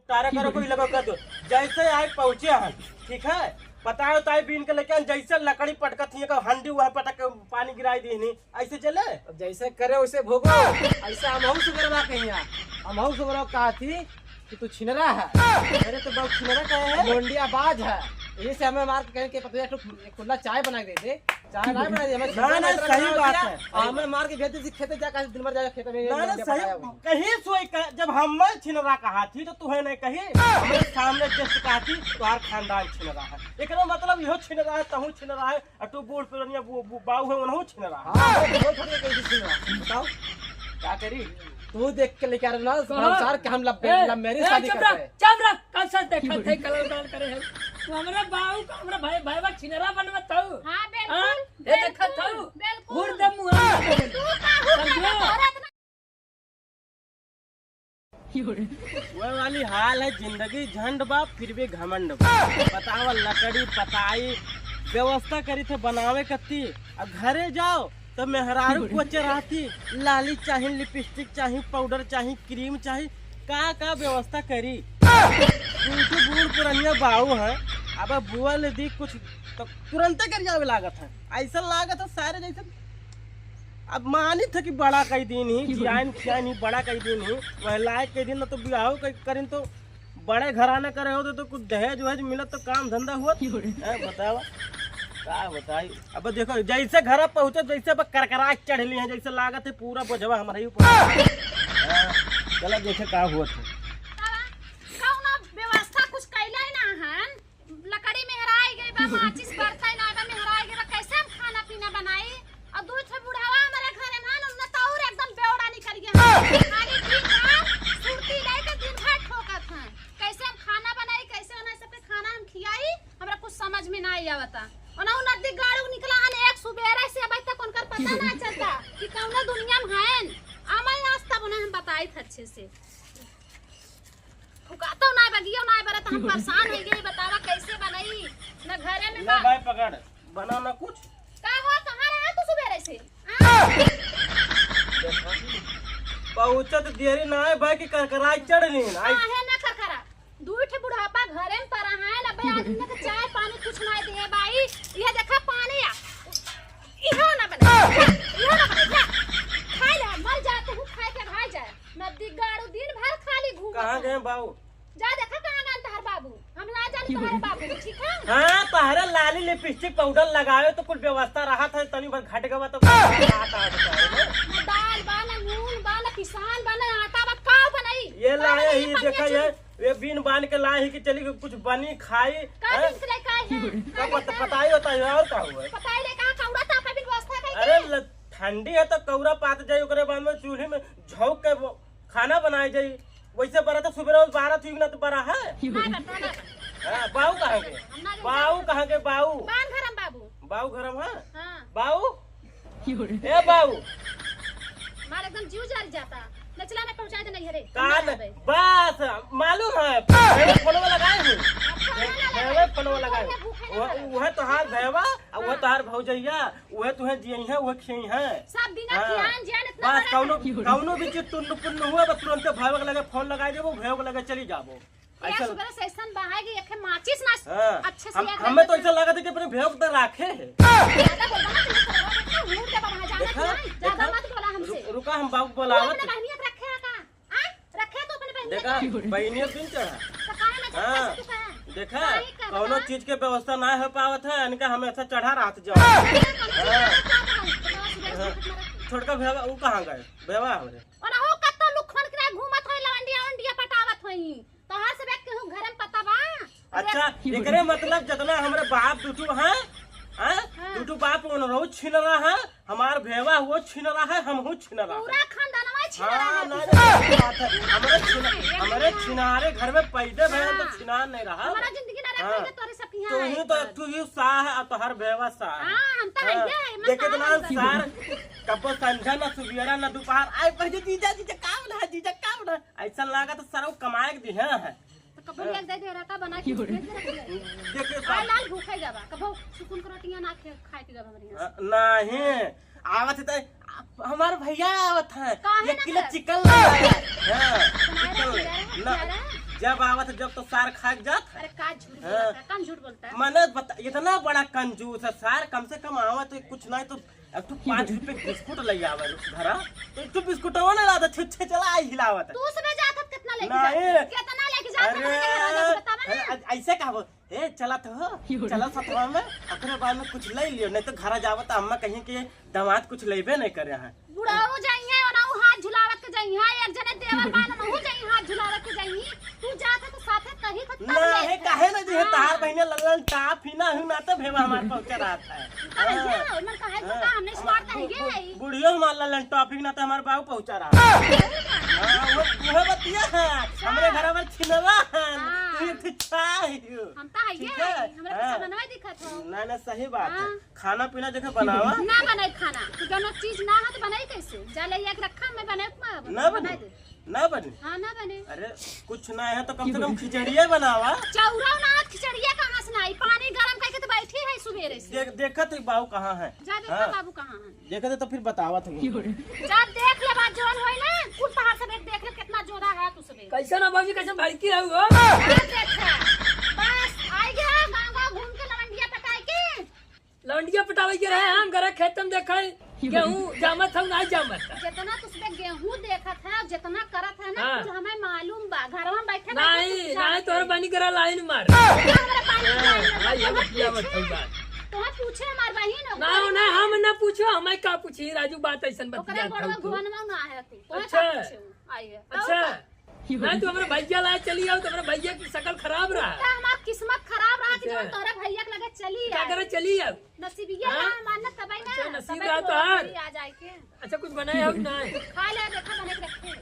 तारा करो कोई लगा कर दो। जैसे आए पहुंचे हैं, ठीक है, बताओ ताई बीन के लेके जैसे लकड़ी पटकत थी का हंडी हुआ पटक के पानी गिराई दी नहीं, ऐसे चले जैसे करे वैसे भोगो। ऐसा हमहू सुगरवा कहिया, हमहू सुगरवा कहा थी कि तू छिनरा है। अरे तो बहुत छिनरा कहे है, लोंडिया बाज है। यही से हमें मार के कहें कि पता खुला चाय बना के दे, चाय नहीं बना दे हमें। ना सही बात है, हमें मार के भेज दी खेते जा दिन भर जाके खेते में। ना सही कहीं सोई जब हम छिनरा कहा थी तो तुम्हें नहीं कही, हमारे सामने जस्ट कहा थी तुम्हार खानदान छिनरा है, लेकिन मतलब यो छिनरा है तहू छिनरा है और तू बूढ़ पुरानिया बाऊ है उन्हों छिनरा है। बताओ क्या करी, तू देख के लेके आ रहा ना संसार के हम लव मैरिज शादी करते हैं। चुप रह, कब से देखा थे कलर कलर करे है तू हमरा बाऊ का हमरा भाई भाईवा छिनरा बनवत हूं। हां बिल्कुल ये देखत हूं बिल्कुल घूर दे मुंह तू का वो वाली हाल है जिंदगी, झंड बा फिर भी घमंड बा। बतावा लकड़ी पताई व्यवस्था करी थे बनावे कत्ती, अब घरे जाओ तो मेहरारू को चराती, लाली चाहिए, लिपस्टिक चाहिए, पाउडर चाहिए, क्रीम चाहिए, का व्यवस्था करी। बूढ़ पुरानिया बाऊ है, अब बुआ ले दी कुछ तो तुरंत कर जावे लागत है, ऐसा लागत है सारे जैसे अब मानी था कि बड़ा कई दिन ही जियान खियान ही बड़ा कई दिन ही महिलाएं कई दिन तो बियाह करें तो बड़े घराना करे होते तो कुछ दहेज वहेज मिलत तो काम धंधा हुआ। बतावा क्या बताई, अब देखो जैसे घर पहुंचे जैसे अब करकरा चढ़ली है, जैसे लागत है पूरा बोझवा हमारे ही ऊपर। चला देखे क्या हुआ था, कौनो व्यवस्था कुछ कैले ना हन, लकड़ी में हराई गई बा, माचिस बरथै ना बा में हराई गई बा, कैसे हम खाना पीना बनाई। और दूर से बुढ़ावा हमारे घरे में न तौर एकदम बेवड़ा निकल गया, खाली दिन रात सुरती लेके दिन भर ठोकत हैं, कैसे हम खाना बनाई, कैसे उन्हें सबके खाना हम खियाई, हमरा कुछ समझ में नहीं आवता। और ना नदी गाड़ू निकला हन एक सुबेरे से अभी तक उनका पता ना चलता कि कौन दुनिया में हैं। आमाई आज तक उन्हें हम बताई थे अच्छे से, फुकातो ना बगियो ना बरत, हम परेशान हो गए। बतावा कैसे बनाई ना घरे में ना भाई पकड़ बना ना कुछ का हो, कहां रहा तू सुबेरे से पहुंचत देरी ना है भाई की करकराई चढ़ली है ना खखरा दूठ बुढ़ापा घरे में परा है ना भाई, आदमी ने चाय पानी कुछ ना दे भाई, ये देखा पानी आ इहो ना बना, इहो ना बना खाई ले मर जाते हूं, खाए के भाई जाए नदी गाड़ू दिन भर खाली घूम। कहां गए बाबू, जा देखा कहां गए तहर बाबू, हम ना जान तहर बाबू, ठीक है। हाँ तहरा लाली लिपस्टिक पाउडर लगावे तो कुछ व्यवस्था रहा था, तनी भर घट गवा तो दाल बा ना नून बा ना किसान बा ना आटा बा, का बनाई ये लाए ही देखा ये बीन बांध के लाए ही कि चली कुछ बनी खाई का दिन से लेके आए हैं, पताई होता है और का हुआ है? पता ही ले कहां कौड़ा तापा भी व्यवस्था कई। अरे ठंडी है तो कौरा पात जाई, ओकरे बाद में चूल्हे में झोंक के खाना बनाई जाई, वैसे बड़ा तो सुबह 12 थी ना तो बड़ा है। हाँ बाऊ कहाँ के, बाऊ कहाँ के, बाऊ बान घरम बाबू, बाऊ घरम है हां बाऊ ए बाऊ मार एकदम जीव जारी जाता, नचला में पहुंचा दे नहीं हरे कान बस मालूम है फोनवा लगाए हूँ, फोनवा लगाए वह तोहार भैवा और वह तोहार भौजैया, वह तुहे दिए हैं वह खियई हैं सब बिना खियान जान इतना बस कौनो भी चीज टुन्न पुन्न हुआ बस तुरंत भैवा के लगे फोन लगाई देबो, भैवा के लगे चली जाबो। ऐसा सुबह से ऐसा बहाएगी एक माचिस ना अच्छे से हमें तो ऐसा लगा था कि अपने भैया को राखे है। ज्यादा बोलना मुंह के बाहर जाना नहीं, ज्यादा मत बोला हमसे। रुका हम बाबू बोलावत अपने बहनियत रखे का हां रखे तो अपने बहनियत देखा बहनियत दिन चढ़ा, तो काहे में हाँ देखा कौनो चीज के व्यवस्था ना हो पावत है, इनका हमें ऐसा चढ़ा रात जाओ। छोटका भैया वो कहाँ गए भैया हमरे, और हो कत्तो लुखन के घूमत होई लवंडिया वंडिया पटावत होई, तोहार से बैठ के घर में पता बा। अच्छा एकरे मतलब जितना हमारे बाप दुटू हैं दुटू बाप उन छीन रहा है, हमार भेवा वो छीन रहा है, हम हूँ छीन रहा पूरा खानदानवा छीन रहा है। हमारे छिनारे घर में पैदे भैया तो छिनार नहीं रहा, हमारा जिंदगी ना रखेंगे तोरे सब की तू ही तो तू ही साह है और तोहर भेवा साह है। हां हम तो है देखे तो ना सार कब संझा ना सुबेरा ना दोपहर आई पहले जीजा जीजा काम ना ऐसा लगा तो सारा कमाए के दी है कबो एक दे दे रहा बना के देखे आय लाल भूखे जाबा कबो सुकुन के रोटियां ना खाए के जाबा हमरे नहीं आवत है हमारे भैया आवत है 1 किलो चिकन चिकन लाया है। जब आवत जब तो सार खाक जात। अरे का झूठ बोलता है, कौन झूठ बोलता है? मैंने बता इतना बड़ा कंजूस है सार, कम से कम आवत तो कुछ नहीं तो अब तू 5 रुपए बिस्कुट ले आवे घरा, तो तू बिस्कुट वो ना लाता छुच्छे चला आई हिलावत। तू उसमें जात कितना लेके नहीं। जात? कितना लेके जात? अरे बतावा ना। ऐसे कहा ए चला तो हो चला सतवा में अपने बाद में कुछ ले लियो, नहीं तो घर जावत अम्मा कहीं के दामाद कुछ लेबे नहीं करे हैं। बुढ़ाऊ जाइए और ना हाथ झुलावत के जाइए, एक जने देवर मान न हो जाइए हाथ झुलावत के जाइए। तू जात है तो साथे कही तो तब नहीं काहे ना जी तार बहने ललन टाप ही ना हूं ना तो भेवा हमार पहुंचा रहा था। कहिए मन कहे तो का हमने स्मार्ट कहिए बुढ़ियो हमार ललन टॉपिक ना तो हमार बाबू पहुंचा रहा। हां वो बतिया है हमरे घर में छिनवा है तू तो चाहिए हम ता है हमरा कुछ बनवाई दिखत हो। ना सही बात है, खाना पीना जगह बनावा ना बनाई खाना तो जनो चीज ना है तो बनाई कैसे? जा ले एक रखा मैं बनाए ना बने ना बने। हां ना बने। अरे कुछ ना है तो कम से कम खिचड़िए बनावा। चौरा ना खिचड़िया कहां से नाई? पानी गरम करके तो बैठी है सुबेरे से। देखत है बाबू कहाँ है? जा देखो बाबू कहां है। देखते तो फिर बतावत है। जा देख ले बात जोन होई ना कुल पहाड़ से देख ले कितना जोरा है तू सबे। कैसे ना बाबूजी कैसे भड़की रहो हो? देखा बस आई गया गांव घूम के लवंडिया पटाई के। लौंडिया पटावे के रहे हम घर खेत में देखा गेहूं जामत हम नहीं जामत। जितना तुसबे गेहूं देखत है जितना करत है ना हाँ। कुल हमें मालूम बा। घर में बैठे नहीं तोहर बनी करा लाइन मार। ये बतिया मत होई बात। तो पूछे हमार बहिन हो ना हम ना पूछो हमें का पूछी राजू बात ऐसन ओकरे बतिया गोड़वा था तू। घुवन में ना है तू। तो अच्छा। आई है अच्छा नहीं तू हमारे भैया लाए चली आओ तो हमारे भैया की शक्ल खराब रहा। हमार किस्मत खराब रहा कि अच्छा। जो तोरे भैया के लगे चली क्या आ करे चली आओ। नसीबिया हाँ? ना मानना तबई ना अच्छा, नसीब तबई रहा तो तो हार। आ जाए के अच्छा कुछ बनाए हो ना? खा ले देखा बने के रखे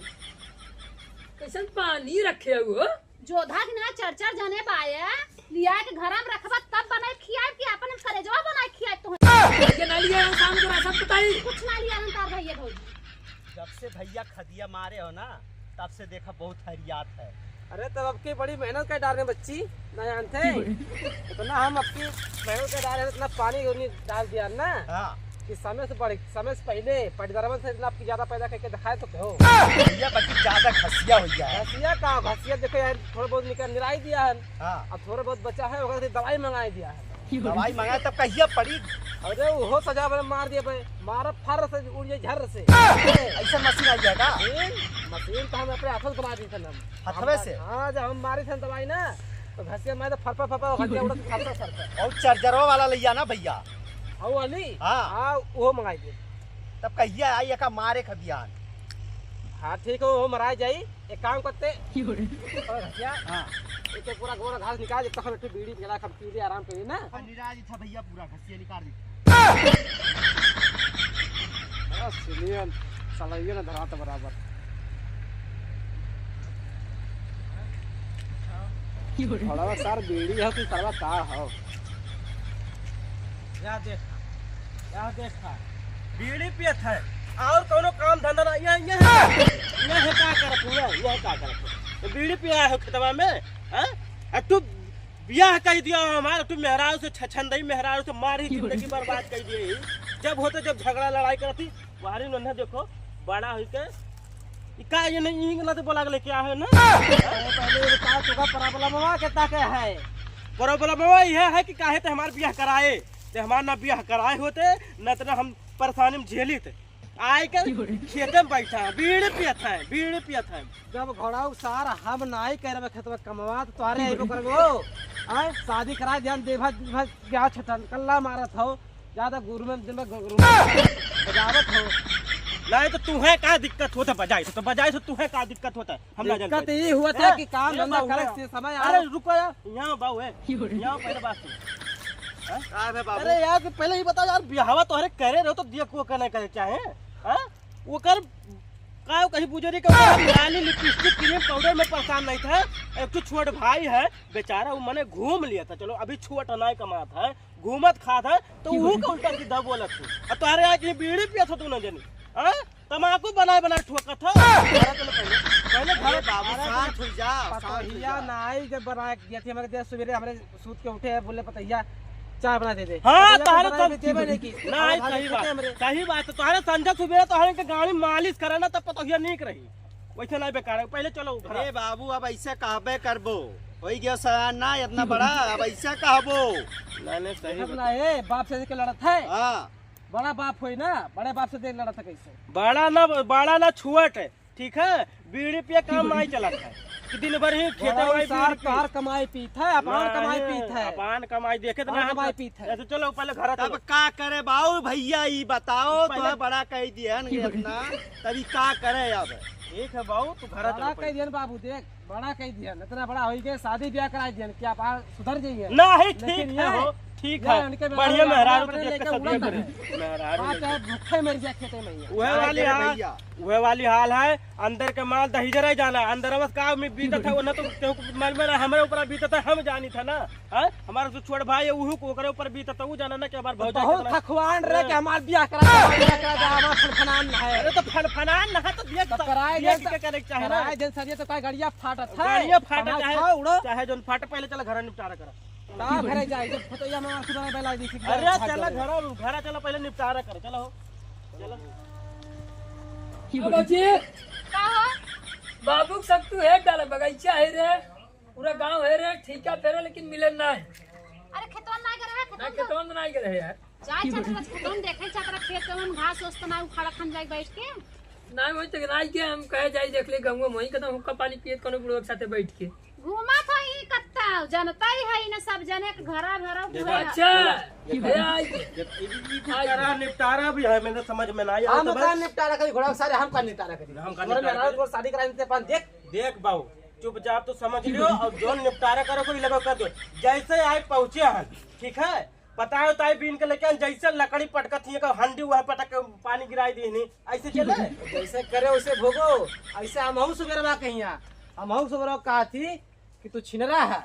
कैसन पानी रखे हो? जोधा के ना चर्चा जाने पाए लिया के घर में रखबा तब बनाए खिया कि अपन करेजवा बनाए खिया तो ये ना लिया शाम को सब बताई कुछ ना लिया तार भैया भौजी। जब से भैया खदिया मारे हो ना तब से देखा बहुत हरियात है। अरे तब आपकी बड़ी मेहनत कर डाल रहे बच्ची ना जानते इतना हम आपकी मेहनत कर डाल रहे इतना पानी उन्हीं डाल दिया ना हाँ कि समय से पहले पटदरवन से इतना आपकी ज्यादा पैदा करके दिखाए तो कहो भैया बच्ची ज्यादा खसिया हो गया है। घसिया का घसिया देखो यार थोड़ा बहुत निकल निराई दिया है। हाँ अब थोड़ा बहुत बचा है ओकरा से दवाई मंगाई दिया है। दवाई मंगाए तब कहिया पड़ी अरे वो सजा बने मार दिया भाई मारा फर से उड़ जाए झर से। ऐसा मशीन आ जाएगा। मशीन तो हम अपने हाथों से बना दी थे हम हथवे से? हाँ जब हम मारी थे दवाई ना तो घसिया मारे तो फरफा घसिया उड़ा फरफा सरता और चार्जरों वाला लिया ना भैया। हाँ वाली हाँ। हाँ वो मंगाई दिए। तब कहिया आई का मारे खदियान। हाँ ठीक है वो मराई जाई एक काम करते घसिया हाँ एक पूरा गोरा घास निकाल देता हम बीड़ी निकाला हम पी आराम करी ना। निराज था भैया पूरा घसिया निकाल दी। सुनिए सलाइए ना धरा तो बराबर थोड़ा सार बीड़ी हो कि सरवा कार हो। या देखा बीड़ी पियत है और कोनो काम धंधा ना ये का करत हुआ ये का करत बीड़ी पिया है खेतवा में हैं तू बियाह कर दिया हमारा तू मेहरारू से छछंदई मेहरारू से मारी जिंदगी बर्बाद कर दिए। जब होते जब झगड़ा लड़ाई करती बाहरी नन्हे देखो बड़ा हुई के का ये नहीं ना तो बोला गले क्या है ना पहले बता तुका प्रॉब्लम कितना के है? प्रॉब्लम ये है कि काहे ते हमार बियाह कराए ते हमार ना बियाह कराए होते न तो हम परेशानी में झेली थे आए के खेते में बैठा है बीड़ी पियत है। जब घोड़ा सार हम नहीं कह रहे खेत में कमवा तो तुम्हारे आइबो करबो आए शादी करा ध्यान देभा क्या छटन कल्ला मारत हो ज्यादा गुरु में दिन में गुरु बजावत हो नहीं तो तुम्हें क्या दिक्कत होता बजाई तो बजाई तो तुम्हें क्या दिक्कत होता है हम ना दिक्कत जानते। ये हुआ था कि काम धंधा करे से समय आ अरे रुको यार यहाँ बाबू है यहाँ पहले बात सुन। अरे यार कि पहले ही बताओ यार बिहावा तो करे रहो तो दिया को करना करे चाहे वो कर का कहीं बुजुर्ग का लाली लिपस्टिक क्रीम पाउडर में परेशान नहीं था। एक तो छोट भाई है बेचारा वो मैंने घूम लिया था चलो अभी छोट अनाय कमाता है घूमत खात है तो वो का उल्टा सीधा बोलत थी और तुम्हारे यहाँ की बीड़ी पिया था तू न जानी तमाकू बनाए ठोकत था पहले घर बाबू शांत हो जा। पतहिया नाई जब बना दिया थी हमारे देश सवेरे हमारे सूत के उठे बोले पतहिया चाय बना दे दे। हाँ पतहिया तुम्हारे तो बनाए की नहीं सही बात है तुम्हारे संजय सुबह तुम्हारे के गाड़ी मालिश करे ना तब पतहिया नीक रही वैसे नहीं बेकार है, पहले चलो घर। अरे बाबू अब ऐसे कहबे करबो, हो गया सयान ना इतना बड़ा, अब ऐसे कहबो। नहीं सही देखत ना ए बाप से के लड़त है, हाँ बड़ा बाप होई ना, बड़े बाप से देख लड़त है कैसे। बड़ा ना छुअट है, ठीक है, बीड़ी पे काम नहीं चलत है कि दिन भर ही खेते में सार कार कमाई पीत है, अपान कमाई पीत है, अपान कमाई देखे तो अपान ना कमाई पीत है। ऐसे चलो पहले घर तब चलो। का करे बाबू भैया ये बताओ, पहले- तो बड़ा कह दिया न इतना, तभी का करे अब। ठीक है बाबू तू घर बड़ा चलो कह पहले। दियन बाबू, देख बड़ा कह दियन, इतना बड़ा होई गए, शादी ब्याह कराई दियन, क्या आप सुधर जाइए। नहीं ठीक लेकिन है ये- हो, ठीक ये है, उनके बढ़िया मेहरारू तो अपने देख के लेके सदिया उड़न करे है। मेहरारू हाँ लेके। चाहे भूखे मर जाए खेते में ही। वह वाली अरे हाल, भैया। वह वाली हाल है, अंदर के माल दहीजर ही जाना, अंदर बस का में बीता था वो ना, तो केहू के माल में ना हमारे ऊपर बीता था, हम जानी था ना। हां हमारा जो छोड़ भाई है उहू को ओकरे ऊपर बीता था, वो जाना ना कि हमार भौजाई बहुत कितना- खखवान रहे कि हमार ब्याह करा दे, हमार ब्याह करा दे, हमार फनफनान है। अरे तो फनफनान ना तो दिया तो कराए दिया जैसा- के करे के चाहे ना, कराए दिन सरिये तो का गाड़िया फाटत है, गाड़िया फाटा हमार चाहे खाओ उड़ो, चाहे जोन फाटे, पहले चला घर निपटारा करा। का घरे जाए जब फतोया में सुधारे बेला दी थी। अरे चला घर चला पहले निपटारा कर, चलो चलो। बाबूजी का हो बाबू के सब तू है डाला, बगीचा है रे, पूरा गांव है रे, ठीका फेरा लेकिन मिलन ना है, अरे खेतवन ना करे है, ना खेतवन के तो नहीं करे यार। जाय चतरा खेतवन देखे चतरा खेत में घास ओस तो ना उखाड़ा खन जाए बैठ के। ना वही तक नहीं के हम कहे जाई देख ले गांव में, वही कदम हुक्का पानी पिए कोनो बुढ़वा के साथे बैठ के। घूमा तो ही कत्ता जनता ही है ना, सब जने के घरा घरा हुए अच्छा ये आई निपटारा निपटारा भी है, मैंने समझ में नहीं आया हम तो का बस निपटारा करी, घोड़ा सारे हम का निपटारा करी, हम का हमारे निपटारा मेहरारू को शादी कराई देते पान देख। देख बाबू चुपचाप तो समझ लियो, और जो निपटारा करो कोई लगा कर दो, जैसे आए पहुंचे हैं ठीक है, पता है ताई बीन के लेके जैसे लकड़ी पटकत ही हंडी हुआ है पटक के पानी गिराई दी नहीं, ऐसे चले जैसे करे वैसे भोगो, ऐसे हमहू सुगरवा कहिया, हमहू सुगरवा कहा थी कि तू छिनरा है,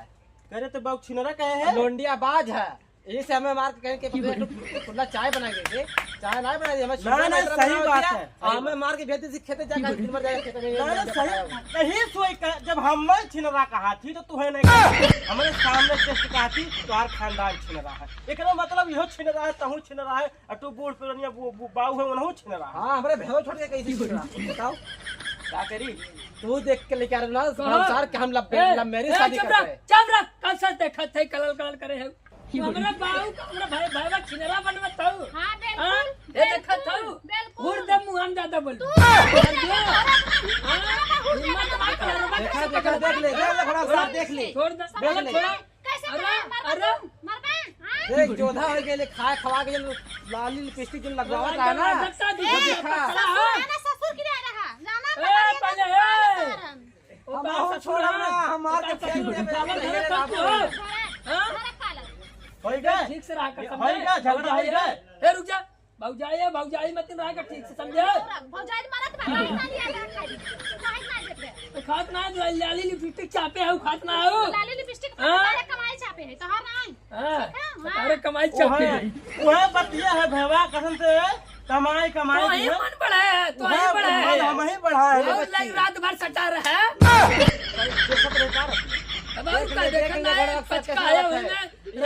करे तो बाबू छिनरा कहे है लोंडिया बाज है, यही से हमें मार के कहें कि खुला चाय बना के, चाय नहीं बनाई हमें छिनरा ना, नहीं तरह सही बनाओ बात दिया, है, सही हमें मार के भेज दी खेते जाकर दिन भर जाकर खेते में ना, सही नहीं सोई जब हम छिनरा कहा थी तो तुम्हें नहीं कहा, हमारे सामने जस्ट कहा थी तुम्हार खानदान छिनरा है, एक मतलब यहो छिनरा है तहू छिनरा है, और तू बूढ़ पुरानिया बाऊ है उन्हों छिनरा है। हाँ हमारे भेड़ो छोड़ के कैसे छिनरा बताओ क्या करी तू देख के लेके आ रहा ना संसार के हम लब मेरी शादी करते हैं। चमरा कल से देखा थे कलर कलर करे है, हमरा बाऊ का हमरा भाई भाईवा छिनरा बनवत हूं। हां हां बिल्कुल ये देखत हूं, बिल्कुल गुड़ दे मुंह हम ज्यादा बोल देखा देखा देख ले घोड़ा साथ देख ले, छोड़ दे देख ले। छोड़ा कैसे अरे, मरबा अरे। मरबा हां देख जोधा हो गए खाए खवा के लाली लिपस्टिक जो लगवावा था ना देखा आना ससुर की रह रहा जाना ए, पहले, ए। हम हो छोड़ा ना हम मार के फेंक दे हो गए ठीक से रहा कर हो गया झगड़ा हो गया ए रुक जा भौजाई मत रहा कर ठीक से समझे भौजाई मरत बा नहीं लिया जा खाली नहीं ना देबे खात ना लाली लिपस्टिक चापे है खात ना हो लाली लिपस्टिक हाँ? तारे कमाई छापे है तोहर नहीं हां तारे कमाई चापे है वह बतिया है भैया कसम से कमाई तो कमाई ही मन बड़ा है तो ही बड़ा है हम ही बढ़ा है और लाइक रात भर सटा रहा है अब का देखना है पचका है उनमें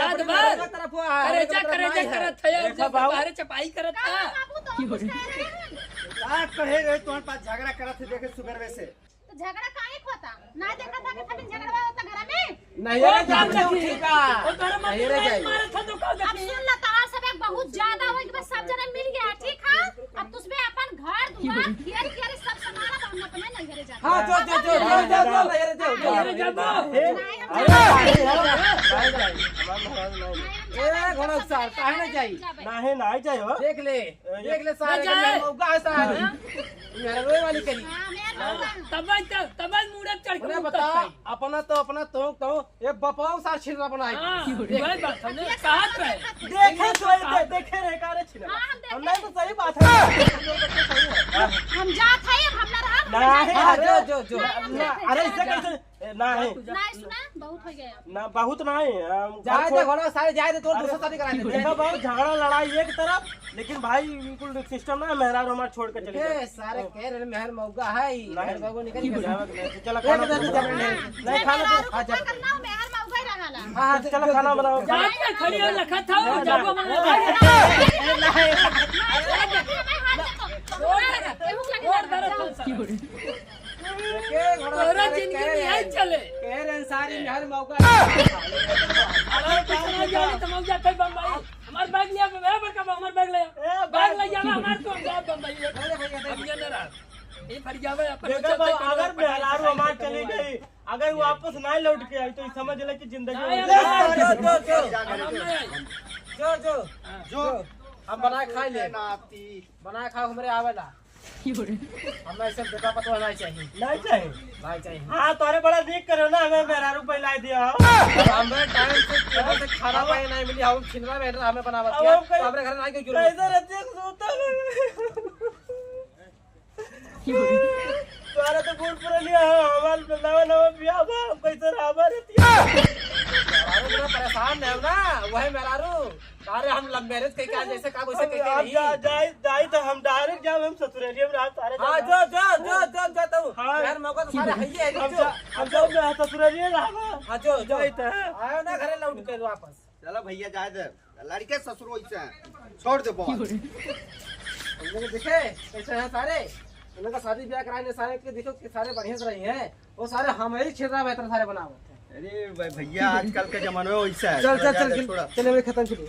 रात भर करे करत है जब बाहर चपाई करत है बाबू तो कुछ कह रहे हैं क्या कहे गए तुम्हारे पास झगड़ा करा थे देखे सुगर वैसे, तो झगड़ा काहे होता ना देखा था कि फटिंग झगड़ा होता घर में नहीं वो रे काम जाओ देखी ठीका वो घर में नहीं रे जाइए मारे था तो का अब देखी सुन ला तार सब एक बहुत ज्यादा हो कि बस सब जने मिल गया ठीक है अब तुझमें अपन घर दुकान खेत खेत सब संभाला तो हम अपने नहीं घरे जाते हां जो नहीं रे जो अरे जब ए घोड़ा सार काहे ना जाई नहीं नहीं जाए हो देख ले सारे ना जाए। मौका है सारे मेरा रोए वाली करी तब मुड़े चढ़ के उन्हें बता अपना तो ये बपाओ सार छिलरा बनाई हां वही बात हमने कहा था देखे तो देखे रे कारे छिना हाँ, हम देखे। हम नहीं तो सही बात है हम जात है अब हम ना रहा नहीं हाँ, अरे जो ना, अरे इससे कैसे नहीं नहीं सुना बहुत हो गया ना बहुत नहीं जाए दे घोड़ा सारे जाए दे तो दूसरा शादी करा दे देखो बहुत झगड़ा लड़ाई एक तरफ, लेकिन भाई बिल्कुल सिस्टम ना मेहरारू हमारे छोड़ के चले गए ए सारे कह रहे मेहर मौका है मेहर बाबू निकल गया चलो एक खाना दे बनाओ। दे नहीं खाना तो क्या करना हो मेहर में उगई रहा हां चलो खाना बनाओ जात के खड़ी हो लखा था जब मन छोड़ दे तोरा जिंदगी में यही चले कह रहे सारी में हर मौका अरे कितना जाने तो मौका कई बम्बई हमार बैग लिया हमार बैग ले जाना हमार तो बम्बई अब ये ना रहा ये फरियावे अपन देखा भाई अगर मेहरारू हमार चली गई अगर वापस ना लौट के आई तो समझ ले कि जिंदगी जो हम बना खा ले बना खा हमरे आवेला हम ऐसे बेटा पतो नहीं चाहिए नहीं चाहिए हाँ तोरे बड़ा देख करो ना हमें मेहरारू पहला दिया हमें टाइम से टेबल से खाना पाए नहीं मिली हम छिनवा में हमें बनावत है तो हमरे घर नहीं कोई जरूरत कैसे रहते हैं सोता तोरा तो गुड़ पुरानिया हमार नवा नवा बियाह बा कैसे रहबा रहती अरे बड़ा परेशान है ना वही मेहरारू अरे हम लव मैरिज कह के जैसे का वैसे कह के नहीं जाई तो हम डायरेक्ट जाब हम ससुरालिया में रह सारे हां जो तो यार मौका तो सारे है हम जाओ मैं ससुरालिया रहबा हां जो आयो ना घरे लौट के वापस चलो भैया जाए दे लड़के ससुर वैसे छोड़ दे बहुत हमने देखे कैसे हैं सारे उनका शादी ब्याह कराने सारे के देखो कि सारे बढ़िया से रही हैं वो सारे हमारे क्षेत्र में बेहतर सारे बनावत है अरे भैया आजकल के जमाने में वैसा है चल चल चल चल खत्म करो